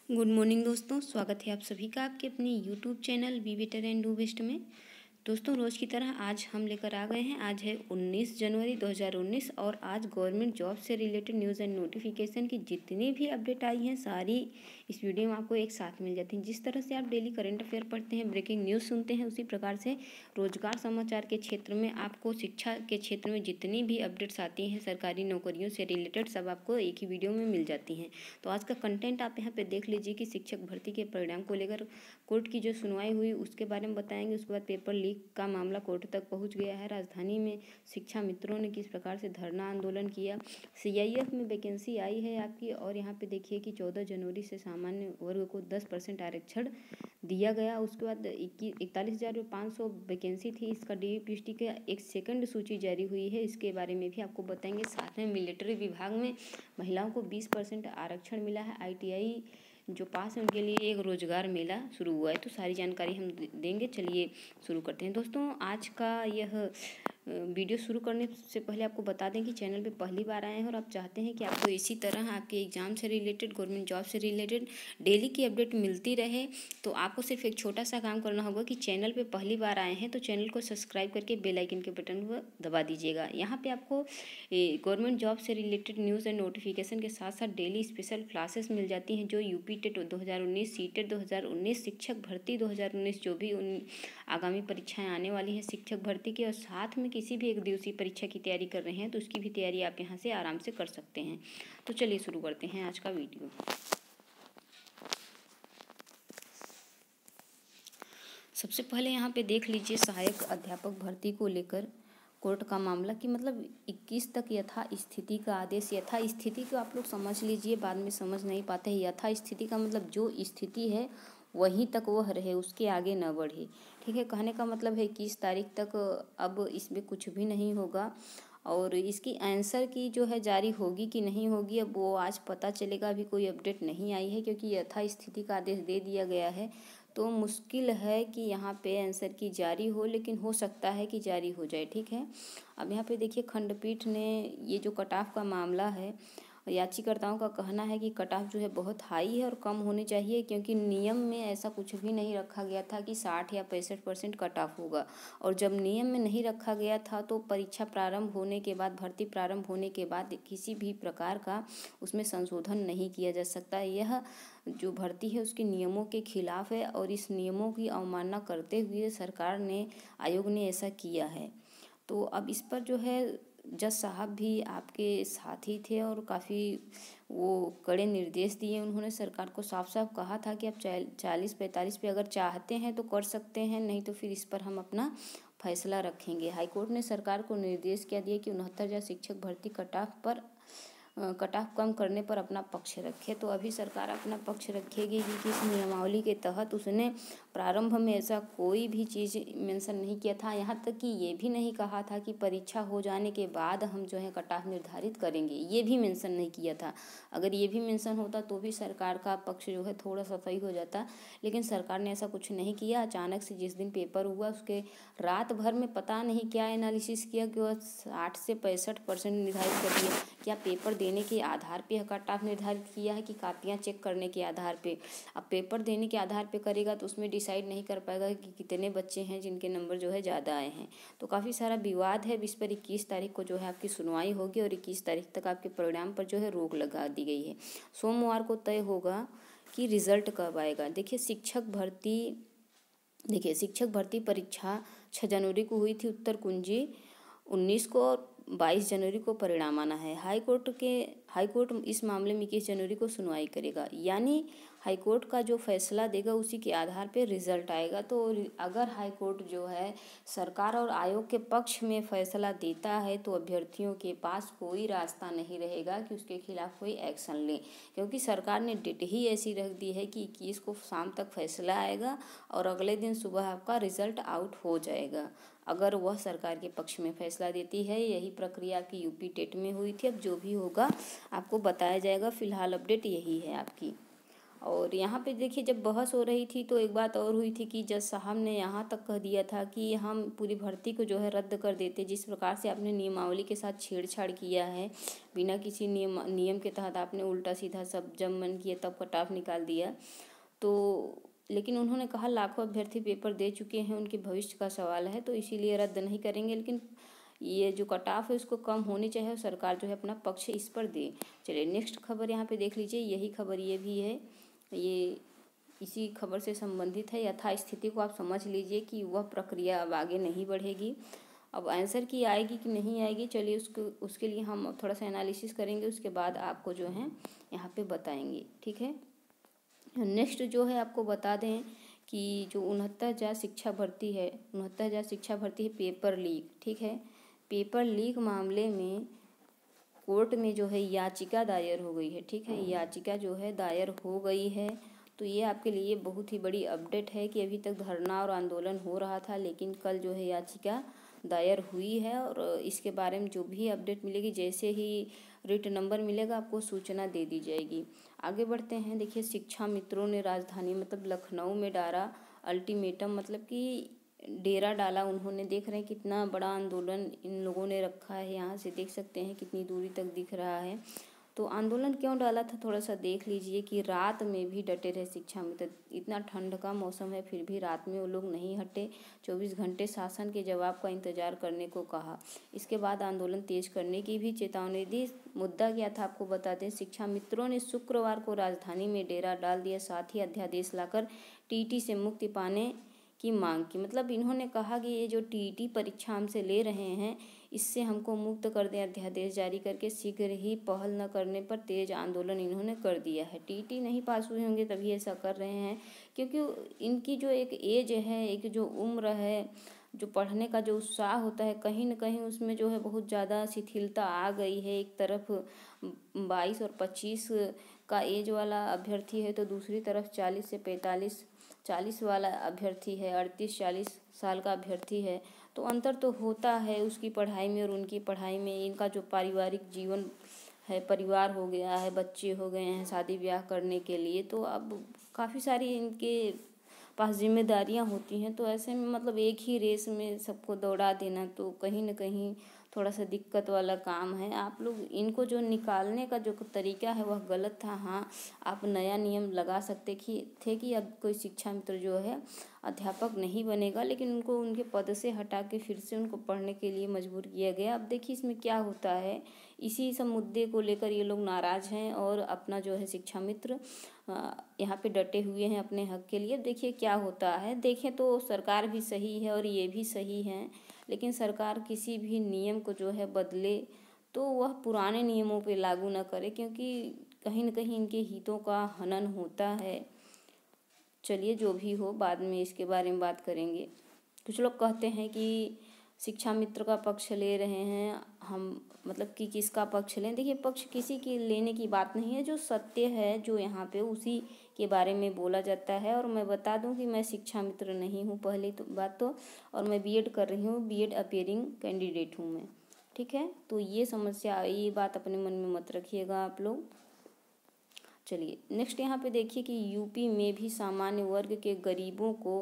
Good morning दोस्तों, स्वागत है आप सभी का आपके अपने YouTube channel be better and do best में। दोस्तों, रोज़ की तरह आज हम लेकर आ गए हैं। आज है 19 जनवरी 2019 और आज गवर्नमेंट जॉब से रिलेटेड न्यूज़ एंड नोटिफिकेशन की जितनी भी अपडेट आई हैं सारी इस वीडियो में आपको एक साथ मिल जाती हैं। जिस तरह से आप डेली करंट अफेयर पढ़ते हैं, ब्रेकिंग न्यूज़ सुनते हैं, उसी प्रकार से रोजगार समाचार के क्षेत्र में आपको शिक्षा के क्षेत्र में जितनी भी अपडेट्स आती हैं सरकारी नौकरियों से रिलेटेड सब आपको एक ही वीडियो में मिल जाती हैं। तो आज का कंटेंट आप यहाँ पे देख लीजिए कि शिक्षक भर्ती के परिणाम को लेकर कोर्ट की जो सुनवाई हुई उसके बारे में बताएंगे। उसके बाद पेपर लीक का मामला कोर्ट तक पहुंच गया है। राजधानी में शिक्षा मित्रों ने किस प्रकार से धरना आंदोलन किया। सीआईएफ में वैकेंसी आई है आपकी, और यहाँ पे देखिए कि 14 जनवरी से सामान्य वर्ग को 10% आरक्षण दिया गया। उसके बाद 41,500 वैकेंसी थी। इसका डीपीएससी का एक सेकंड सूची जारी हुई है, इसके बारे में भी आपको बताएंगे। साथ में मिलिट्री विभाग में महिलाओं को 20% आरक्षण मिला है। आईटीआई जो पास है उनके लिए एक रोजगार मेला शुरू हुआ है। तो सारी जानकारी हम देंगे। चलिए शुरू करते हैं। दोस्तों, आज का यह वीडियो शुरू करने से पहले आपको बता दें कि चैनल पे पहली बार आए हैं और आप चाहते हैं कि आपको इसी तरह आपके एग्जाम से रिलेटेड, गवर्नमेंट जॉब से रिलेटेड डेली की अपडेट मिलती रहे, तो आपको सिर्फ एक छोटा सा काम करना होगा कि चैनल पे पहली बार आए हैं तो चैनल को सब्सक्राइब करके बेल आइकन के बटन को दबा दीजिएगा। यहाँ पे आपको गवर्नमेंट जॉब से रिलेटेड न्यूज़ एंड नोटिफिकेशन के साथ साथ डेली स्पेशल क्लासेस मिल जाती हैं, जो यूपी टेट 2019, सीटेट 2019, शिक्षक भर्ती 2019 जो भी आगामी परीक्षाएं आने वाली हैं शिक्षक भर्ती की, और साथ में किसी भी एक दिवसीय परीक्षा की तैयारी कर रहे हैं तो उसकी भी तैयारी आप यहाँ से आराम से कर सकते हैं। तो चलिए शुरू करते हैं आज का वीडियो। सबसे पहले यहाँ पे देख लीजिए सहायक अध्यापक भर्ती को लेकर कोर्ट का मामला कि मतलब 21 तक यथा स्थिति का आदेश। यथा स्थिति को आप लोग समझ लीजिए, बाद में समझ नहीं पाते हैं। यथा स्थिति का मतलब जो स्थिति है वहीं तक वह रहे, उसके आगे न बढ़े। ठीक है, कहने का मतलब है 21 तारीख तक अब इसमें कुछ भी नहीं होगा। और इसकी आंसर की जो है जारी होगी कि नहीं होगी अब वो आज पता चलेगा। अभी कोई अपडेट नहीं आई है क्योंकि यथा स्थिति का आदेश दे दिया गया है। तो मुश्किल है कि यहाँ पे आंसर की जारी हो, लेकिन हो सकता है कि जारी हो जाए। ठीक है, अब यहाँ पे देखिए खंडपीठ ने ये जो कट ऑफ का मामला है, याचिकाकर्ताओं का कहना है कि कट ऑफ जो है बहुत हाई है और कम होनी चाहिए, क्योंकि नियम में ऐसा कुछ भी नहीं रखा गया था कि 60 या 65% कट ऑफ होगा। और जब नियम में नहीं रखा गया था तो परीक्षा प्रारंभ होने के बाद, भर्ती प्रारंभ होने के बाद किसी भी प्रकार का उसमें संशोधन नहीं किया जा सकता। यह जो भर्ती है उसके नियमों के खिलाफ है और इस नियमों की अवमानना करते हुए सरकार ने, आयोग ने ऐसा किया है। तो अब इस पर जो है जज साहब भी आपके साथी थे और काफ़ी वो कड़े निर्देश दिए। उन्होंने सरकार को साफ साफ कहा था कि आप 40-45 पे अगर चाहते हैं तो कर सकते हैं, नहीं तो फिर इस पर हम अपना फैसला रखेंगे। हाईकोर्ट ने सरकार को निर्देश क्या दिया कि 69,000 शिक्षक भर्ती कट ऑफ कम करने पर अपना पक्ष रखे। तो अभी सरकार अपना पक्ष रखेगी कि किस नियमावली के तहत। उसने प्रारंभ में ऐसा कोई भी चीज़ मेंशन नहीं किया था। यहाँ तक कि ये भी नहीं कहा था कि परीक्षा हो जाने के बाद हम जो है कट ऑफ निर्धारित करेंगे, ये भी मेंशन नहीं किया था। अगर ये भी मेंशन होता तो भी सरकार का पक्ष जो है थोड़ा सा सही हो जाता, लेकिन सरकार ने ऐसा कुछ नहीं किया। अचानक से जिस दिन पेपर हुआ उसके रात भर में पता नहीं क्या एनालिसिस किया कि वह 60 से 65% निर्धारित कर दिया। क्या पेपर देने के आधार पे कट ऑफ निर्धारित किया है कि कापियाँ चेक करने के आधार पे? अब पेपर देने के आधार पे करेगा तो उसमें डिसाइड नहीं कर पाएगा कि कितने बच्चे हैं जिनके नंबर जो है ज़्यादा आए हैं। तो काफ़ी सारा विवाद है। इस पर 21 तारीख को जो है आपकी सुनवाई होगी और 21 तारीख तक आपके परिणाम पर जो है रोक लगा दी गई है। सोमवार को तय होगा कि रिजल्ट कब आएगा। देखिए शिक्षक भर्ती परीक्षा 6 जनवरी को हुई थी उत्तर कुंजी, 19 को और 22 जनवरी को परिणाम आना है। हाईकोर्ट इस मामले में 21 जनवरी को सुनवाई करेगा, यानी हाईकोर्ट का जो फैसला देगा उसी के आधार पे रिजल्ट आएगा। तो अगर हाईकोर्ट जो है सरकार और आयोग के पक्ष में फैसला देता है तो अभ्यर्थियों के पास कोई रास्ता नहीं रहेगा कि उसके खिलाफ कोई एक्शन लें, क्योंकि सरकार ने डेट ही ऐसी रख दी है कि 21 को शाम तक फैसला आएगा और अगले दिन सुबह आपका रिजल्ट आउट हो जाएगा अगर वह सरकार के पक्ष में फैसला देती है। यही प्रक्रिया की यूपी टेट में हुई थी। अब जो भी होगा आपको बताया जाएगा। फिलहाल अपडेट यही है आपकी। और यहाँ पे देखिए जब बहस हो रही थी तो एक बात और हुई थी कि जज साहब ने यहाँ तक कह दिया था कि हम पूरी भर्ती को जो है रद्द कर देते। जिस प्रकार से आपने नियमावली के साथ छेड़छाड़ किया है, बिना किसी नियम के तहत आपने उल्टा सीधा सब जब मन किया तब कट ऑफ निकाल दिया। तो लेकिन उन्होंने कहा लाखों अभ्यर्थी पेपर दे चुके हैं, उनके भविष्य का सवाल है, तो इसीलिए रद्द नहीं करेंगे। लेकिन ये जो कट ऑफ है उसको कम होनी चाहिए और सरकार जो है अपना पक्ष इस पर दे। चलिए नेक्स्ट खबर यहाँ पे देख लीजिए। यही खबर ये भी है, ये इसी खबर से संबंधित है। यथास्थिति को आप समझ लीजिए कि वह प्रक्रिया अब आगे नहीं बढ़ेगी। अब आंसर की आएगी कि नहीं आएगी, चलिए उसके लिए हम थोड़ा सा एनालिसिस करेंगे, उसके बाद आपको जो है यहाँ पे बताएंगे, ठीक है। नेक्स्ट जो है आपको बता दें कि जो 69,000 शिक्षा भर्ती है, 69,000 शिक्षा भर्ती है पेपर लीक, ठीक है। पेपर लीक मामले में कोर्ट में जो है याचिका दायर हो गई है, ठीक है। याचिका जो है दायर हो गई है। तो ये आपके लिए बहुत ही बड़ी अपडेट है कि अभी तक धरना और आंदोलन हो रहा था, लेकिन कल जो है याचिका दायर हुई है और इसके बारे में जो भी अपडेट मिलेगी, जैसे ही रिट नंबर मिलेगा आपको सूचना दे दी जाएगी। आगे बढ़ते हैं। देखिए शिक्षा मित्रों ने राजधानी मतलब लखनऊ में डाला अल्टीमेटम, मतलब कि डेरा डाला उन्होंने। देख रहे हैं कितना बड़ा आंदोलन इन लोगों ने रखा है, यहाँ से देख सकते हैं कितनी दूरी तक दिख रहा है। तो आंदोलन क्यों डाला था थोड़ा सा देख लीजिए कि रात में भी डटे रहे शिक्षा मित्र। इतना ठंड का मौसम है फिर भी रात में वो लोग नहीं हटे, 24 घंटे शासन के जवाब का इंतजार करने को कहा। इसके बाद आंदोलन तेज करने की भी चेतावनी दी। मुद्दा क्या था आपको बता दें, शिक्षा मित्रों ने शुक्रवार को राजधानी में डेरा डाल दिया, साथ ही अध्यादेश लाकर टीटी से मुक्ति पाने की मांग की। मतलब इन्होंने कहा कि ये जो टीटी परीक्षा हमसे ले रहे हैं इससे हमको मुक्त कर दें, अध्यादेश जारी करके शीघ्र ही पहल न करने पर तेज आंदोलन इन्होंने कर दिया है। टीटी नहीं पास हुए होंगे तभी ऐसा कर रहे हैं, क्योंकि इनकी जो एक एज है, एक जो उम्र है, जो पढ़ने का जो उत्साह होता है, कहीं न कहीं उसमें जो है बहुत ज़्यादा शिथिलता आ गई है। एक तरफ 22 और 25 का एज वाला अभ्यर्थी है तो दूसरी तरफ 40 से 45 वाला अभ्यर्थी है, 38-40 साल का अभ्यर्थी है। तो अंतर तो होता है उसकी पढ़ाई में और उनकी पढ़ाई में। इनका जो पारिवारिक जीवन है, परिवार हो गया है, बच्चे हो गए हैं शादी ब्याह करने के लिए, तो अब काफ़ी सारी इनके पास जिम्मेदारियां होती हैं। तो ऐसे में मतलब एक ही रेस में सबको दौड़ा देना तो कहीं न कहीं थोड़ा सा दिक्कत वाला काम है। आप लोग इनको जो निकालने का जो तरीका है वह गलत था। हाँ, आप नया नियम लगा सकते थे कि अब कोई शिक्षा मित्र जो है अध्यापक नहीं बनेगा, लेकिन उनको उनके पद से हटा के फिर से उनको पढ़ने के लिए मजबूर किया गया। अब देखिए इसमें क्या होता है, इसी सब मुद्दे को लेकर ये लोग नाराज़ हैं और अपना जो है शिक्षा मित्र यहाँ पे डटे हुए हैं अपने हक के लिए। देखिए क्या होता है, देखें तो सरकार भी सही है और ये भी सही है, लेकिन सरकार किसी भी नियम को जो है बदले तो वह पुराने नियमों पे लागू ना करे, क्योंकि कहीं न कहीं इनके हितों का हनन होता है। चलिए जो भी हो, बाद में इसके बारे में बात करेंगे। कुछ लोग कहते हैं कि शिक्षा मित्र का पक्ष ले रहे हैं हम, मतलब कि किसका पक्ष लें। देखिए पक्ष किसी की लेने की बात नहीं है, जो सत्य है जो यहाँ पे उसी के बारे में बोला जाता है। और मैं बता दूं कि मैं शिक्षा मित्र नहीं हूँ पहली तो बात तो, और मैं बीएड कर रही हूँ, बीएड अपीयरिंग कैंडिडेट हूँ मैं, ठीक है। तो ये बात अपने मन में मत रखिएगा आप लोग। चलिए नेक्स्ट यहाँ पे देखिए कि यूपी में भी सामान्य वर्ग के गरीबों को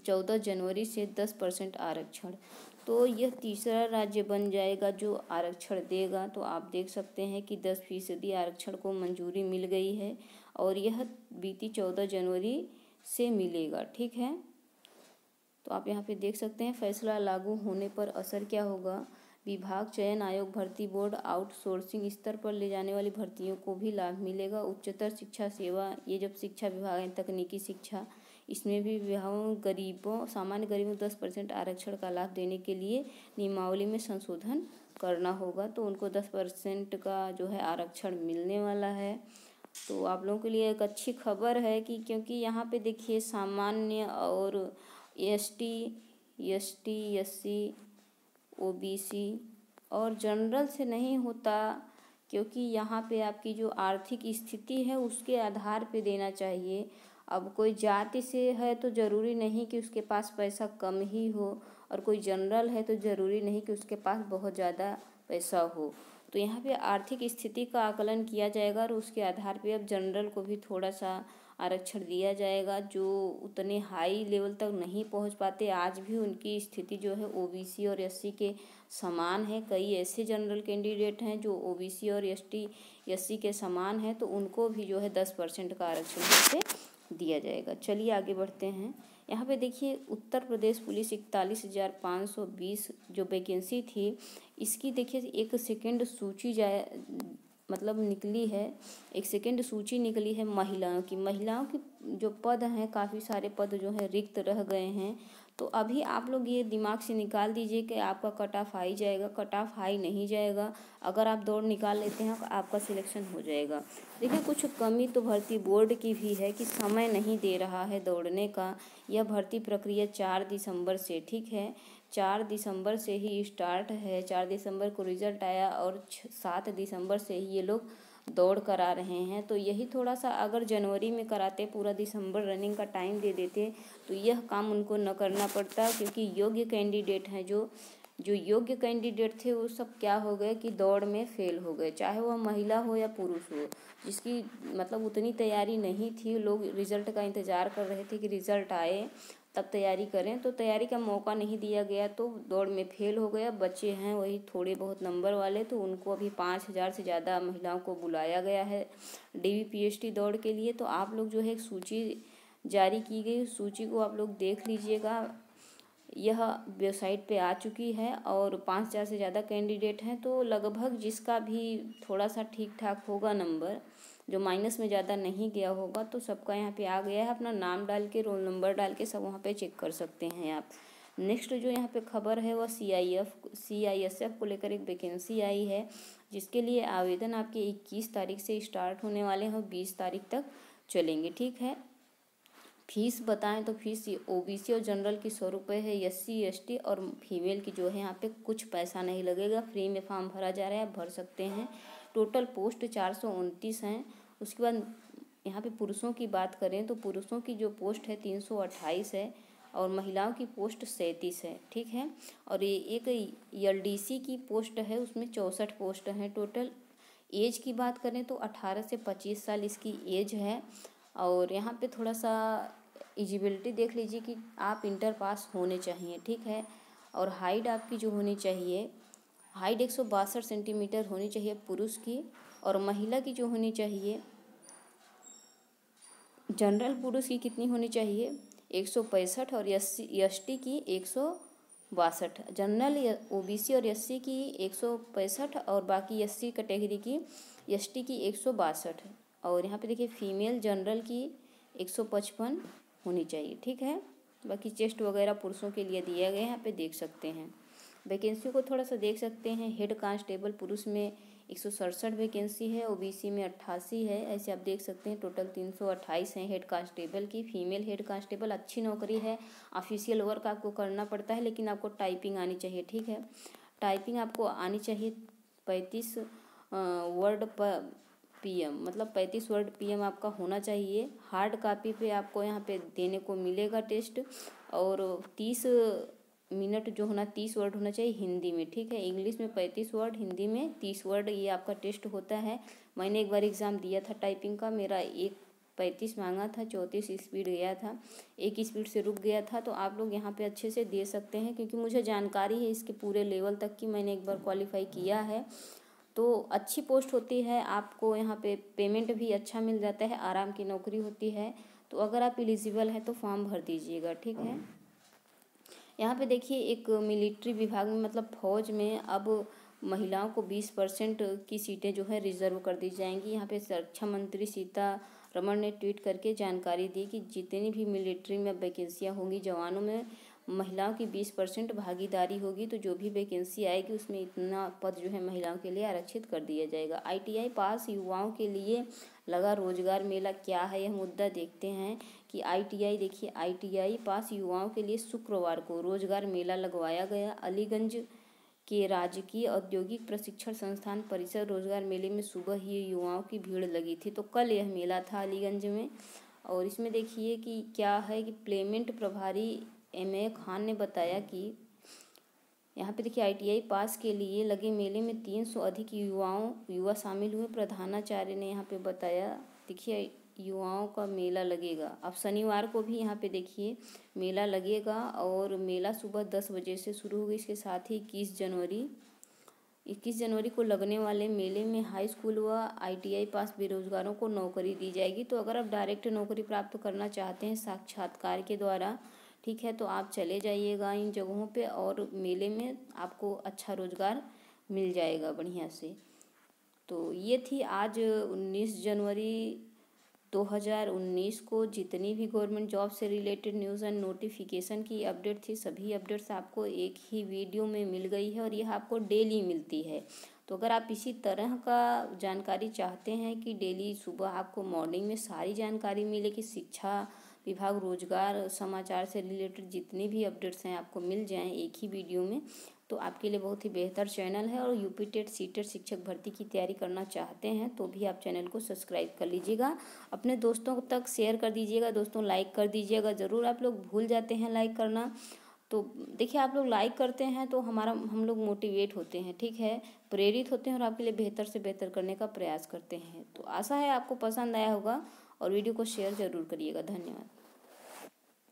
14 जनवरी से 10% आरक्षण। तो यह तीसरा राज्य बन जाएगा जो आरक्षण देगा। तो आप देख सकते हैं कि 10% आरक्षण को मंजूरी मिल गई है और यह बीती 14 जनवरी से मिलेगा, ठीक है। तो आप यहाँ पे देख सकते हैं फैसला लागू होने पर असर क्या होगा। विभाग, चयन आयोग, भर्ती बोर्ड, आउटसोर्सिंग स्तर पर ले जाने वाली भर्तियों को भी लाभ मिलेगा। उच्चतर शिक्षा सेवा, ये जब शिक्षा विभाग है, तकनीकी शिक्षा, इसमें भी विभागों सामान्य गरीबों 10% आरक्षण का लाभ देने के लिए नियमावली में संशोधन करना होगा। तो उनको 10% का जो है आरक्षण मिलने वाला है। तो आप लोगों के लिए एक अच्छी खबर है कि क्योंकि यहाँ पे देखिए सामान्य और एसटी, एससी, ओबीसी और जनरल से नहीं होता, क्योंकि यहाँ पे आपकी जो आर्थिक स्थिति है उसके आधार पे देना चाहिए। अब कोई जाति से है तो ज़रूरी नहीं कि उसके पास पैसा कम ही हो, और कोई जनरल है तो ज़रूरी नहीं कि उसके पास बहुत ज़्यादा पैसा हो। तो यहाँ पे आर्थिक स्थिति का आकलन किया जाएगा और उसके आधार पे अब जनरल को भी थोड़ा सा आरक्षण दिया जाएगा। जो उतने हाई लेवल तक नहीं पहुँच पाते, आज भी उनकी स्थिति जो है ओबीसी और एससी के समान है। कई ऐसे जनरल कैंडिडेट हैं जो ओबीसी और एससी के समान हैं, तो उनको भी जो है 10% का आरक्षण यहाँ पे दिया जाएगा। चलिए आगे बढ़ते हैं। यहाँ पे देखिए उत्तर प्रदेश पुलिस 41,520 जो वैकेंसी थी, इसकी देखिए एक सेकेंड सूची मतलब निकली है, एक सेकेंड सूची निकली है महिलाओं की जो पद हैं, काफ़ी सारे पद जो हैं रिक्त रह गए हैं। तो अभी आप लोग ये दिमाग से निकाल दीजिए कि आपका कट ऑफ हाई जाएगा। कट ऑफ हाई नहीं जाएगा, अगर आप दौड़ निकाल लेते हैं आपका सिलेक्शन हो जाएगा। देखिए कुछ कमी तो भर्ती बोर्ड की भी है कि समय नहीं दे रहा है दौड़ने का। यह भर्ती प्रक्रिया 4 दिसंबर से, ठीक है, 4 दिसंबर से ही स्टार्ट है। 4 दिसंबर को रिजल्ट आया और 7 दिसंबर से ही ये लोग दौड़ करा रहे हैं। तो यही थोड़ा सा अगर जनवरी में कराते, पूरा दिसंबर रनिंग का टाइम दे देते, तो यह काम उनको न करना पड़ता। क्योंकि योग्य कैंडिडेट हैं, जो योग्य कैंडिडेट थे वो सब क्या हो गए कि दौड़ में फेल हो गए, चाहे वह महिला हो या पुरुष हो। जिसकी मतलब उतनी तैयारी नहीं थी, लोग रिजल्ट का इंतज़ार कर रहे थे कि रिजल्ट आए तब तैयारी करें, तो तैयारी का मौका नहीं दिया गया, तो दौड़ में फेल हो गया। बच्चे हैं वही थोड़े बहुत नंबर वाले, तो उनको अभी 5,000 से ज़्यादा महिलाओं को बुलाया गया है DVPST दौड़ के लिए। तो आप लोग जो है एक सूची जारी की गई, उस सूची को आप लोग देख लीजिएगा। यह वेबसाइट पे आ चुकी है और 5,000 से ज़्यादा कैंडिडेट हैं। तो लगभग जिसका भी थोड़ा सा ठीक ठाक होगा नंबर, जो माइनस में ज़्यादा नहीं गया होगा, तो सबका यहाँ पे आ गया है। अपना नाम डाल के, रोल नंबर डाल के सब वहाँ पे चेक कर सकते हैं आप। नेक्स्ट जो यहाँ पे खबर है वह CISF को लेकर एक वैकेंसी आई है, जिसके लिए आवेदन आपके 21 तारीख से स्टार्ट होने वाले हैं और 20 तारीख तक चलेंगे, ठीक है। फीस बताएं तो फीस ओबीसी और जनरल की 100 रुपये है। SC ST और फीमेल की जो है यहाँ पे कुछ पैसा नहीं लगेगा, फ्री में फॉर्म भरा जा रहा है, आप भर सकते हैं। टोटल पोस्ट 429 हैं। उसके बाद यहाँ पे पुरुषों की बात करें तो पुरुषों की जो पोस्ट है 328 है और महिलाओं की पोस्ट 37 है, ठीक है। और ये एक LDC की पोस्ट है, उसमें 64 पोस्ट हैं टोटल। एज की बात करें तो 18 से 25 साल इसकी एज है। और यहाँ पे थोड़ा सा एलिजिबिलिटी देख लीजिए कि आप इंटर पास होने चाहिए, ठीक है। और हाइट आपकी जो होनी चाहिए, हाइट 162 सेंटीमीटर होनी चाहिए पुरुष की, और महिला की जो होनी चाहिए, जनरल पुरुष की कितनी होनी चाहिए 165 और ST की 162, जनरल OBC और SC की 165 और बाकी SC कैटेगरी की ST की 162। और यहाँ पे देखिए फीमेल जनरल की 155 होनी चाहिए, ठीक है। बाकी चेस्ट वगैरह पुरुषों के लिए दिया गया है, यहाँ पे देख सकते हैं। वैकेंसी को थोड़ा सा देख सकते हैं। हेड कांस्टेबल पुरुष में 167 वैकेंसी है, OBC में 88 है, ऐसे आप देख सकते हैं। टोटल 328 हैं हेड कांस्टेबल की। फीमेल हेड कांस्टेबल अच्छी नौकरी है, ऑफिशियल वर्क आपको करना पड़ता है, लेकिन आपको टाइपिंग आनी चाहिए, ठीक है। टाइपिंग आपको आनी चाहिए 35 वर्ड पर PM, मतलब 35 वर्ड PM आपका होना चाहिए। हार्ड कॉपी पे आपको यहाँ पे देने को मिलेगा टेस्ट, और 30 मिनट जो होना 30 वर्ड होना चाहिए हिंदी में, ठीक है। इंग्लिश में 35 वर्ड, हिंदी में 30 वर्ड, ये आपका टेस्ट होता है। मैंने एक बार एग्ज़ाम दिया था टाइपिंग का, मेरा 1:35 मांगा था, 34 स्पीड गया था, 1 स्पीड से रुक गया था। तो आप लोग यहाँ पे अच्छे से दे सकते हैं, क्योंकि मुझे जानकारी है इसके पूरे लेवल तक की, मैंने एक बार क्वालिफाई किया है। तो अच्छी पोस्ट होती है, आपको यहाँ पे पेमेंट भी अच्छा मिल जाता है, आराम की नौकरी होती है। तो अगर आप एलिजिबल हैं तो फॉर्म भर दीजिएगा, ठीक है। यहाँ पे देखिए एक मिलिट्री विभाग में, मतलब फौज में अब महिलाओं को 20% की सीटें जो है रिजर्व कर दी जाएंगी। यहाँ पे रक्षा मंत्री सीतारमण ने ट्वीट करके जानकारी दी कि जितनी भी मिलिट्री में वैकेंसियाँ होंगी जवानों में, महिलाओं की 20% भागीदारी होगी। तो जो भी वैकेंसी आएगी उसमें इतना पद जो है महिलाओं के लिए आरक्षित कर दिया जाएगा। ITI पास युवाओं के लिए लगा रोजगार मेला, क्या है यह मुद्दा देखते हैं कि ITI देखिए, ITI पास युवाओं के लिए शुक्रवार को रोजगार मेला लगवाया गया। अलीगंज के राजकीय औद्योगिक प्रशिक्षण संस्थान परिसर रोजगार मेले में सुबह ही युवाओं की भीड़ लगी थी। तो कल यह मेला था अलीगंज में। और इसमें देखिए कि क्या है कि प्लेसमेंट प्रभारी MA खान ने बताया कि यहाँ पे देखिए ITI पास के लिए लगे मेले में 300 अधिक युवा शामिल हुए, प्रधानाचार्य ने यहाँ पे बताया। देखिए युवाओं का मेला लगेगा। अब शनिवार को भी यहाँ पे देखिए मेला लगेगा और मेला सुबह 10 बजे से शुरू होगी। इसके साथ ही 21 जनवरी को लगने वाले मेले में हाई स्कूल व ITI पास बेरोजगारों को नौकरी दी जाएगी। तो अगर आप डायरेक्ट नौकरी प्राप्त करना चाहते हैं साक्षात्कार के द्वारा, ठीक है, तो आप चले जाइएगा इन जगहों पे और मेले में आपको अच्छा रोजगार मिल जाएगा बढ़िया से। तो ये थी आज 19 जनवरी 2019 को जितनी भी गवर्नमेंट जॉब से रिलेटेड न्यूज़ एंड नोटिफिकेशन की अपडेट थी, सभी अपडेट्स आपको एक ही वीडियो में मिल गई है और यह आपको डेली मिलती है। तो अगर आप इसी तरह का जानकारी चाहते हैं कि डेली सुबह आपको मॉर्निंग में सारी जानकारी मिले कि शिक्षा विभाग रोजगार समाचार से रिलेटेड जितनी भी अपडेट्स हैं आपको मिल जाएं एक ही वीडियो में, तो आपके लिए बहुत ही बेहतर चैनल है। और यूपी टेट सीटेट शिक्षक भर्ती की तैयारी करना चाहते हैं तो भी आप चैनल को सब्सक्राइब कर लीजिएगा, अपने दोस्तों तक शेयर कर दीजिएगा। दोस्तों लाइक कर दीजिएगा ज़रूर, आप लोग भूल जाते हैं लाइक करना। तो देखिए आप लोग लाइक करते हैं तो हम लोग मोटिवेट होते हैं, ठीक है, प्रेरित होते हैं और आपके लिए बेहतर से बेहतर करने का प्रयास करते हैं। तो आशा है आपको पसंद आया होगा और वीडियो को शेयर ज़रूर करिएगा। धन्यवाद।